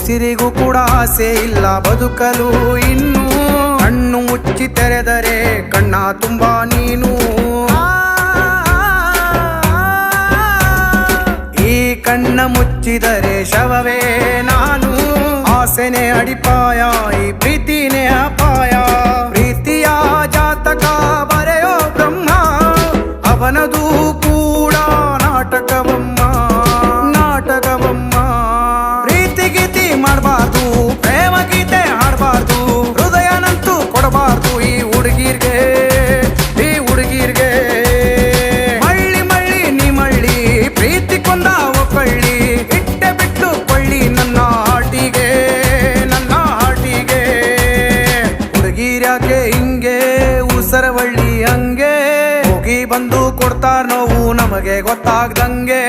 ಉಸಿರಿಗೂ ಕೂಡ ಆಸೆ ಇಲ್ಲ ಬದುಕಲು ಇನ್ನು ಕಣ್ಣು ಮುಚ್ಚಿ ತೆರೆದರೆ ಕಣ್ಣ ತುಂಬಾ ನೀನು ಈ ಕಣ್ಣ ಮುಚ್ಚಿದರೆ ಶವವೇ ನಾನು ಆಸೆನೆ ಅಡಿಪಾಯ ಈ ಪ್ರೀತಿನೇ ಅಪಾಯ ಪ್ರೀತಿಯ ಜಾತಕ ಬರೆಯೋ ಬ್ರಹ್ಮ ಅವನದು ಕೂಡ ನಾಟಕವಮ್ಮ ಪ್ರೀತಿ ಗೀತಿ ಮಾಡಬಾರ್ದು ಪ್ರೇಮ ಗೀತೆ ಹಾಡಬಾರ್ದು ಹೃದಯನಂತೂ ಕೊಡಬಾರ್ದು ಈ ಹುಡುಗಿರ್ಗೆ ಮಳ್ಳಿ ಮಳ್ಳಿ ನೀ ಮಳ್ಳಿ ಪ್ರೀತಿ ಕೊಂದಾವ ಕೊಳ್ಳಿ ಇಟ್ಟೆ ಬಿಟ್ಟು ಕೊಳ್ಳಿ ನನ್ನ ಹಾಟಿಗೆ ಹುಡುಗಿರ್ಯಾಕೆ ಹಿಂಗೆ ಉಸರವಳ್ಳಿ ಹಂಗೆ ಹೋಗಿ ಬಂದು ಕೊಡ್ತಾರ ನೋವು ನಮಗೆ ಗೊತ್ತಾಗ್ದಂಗೆ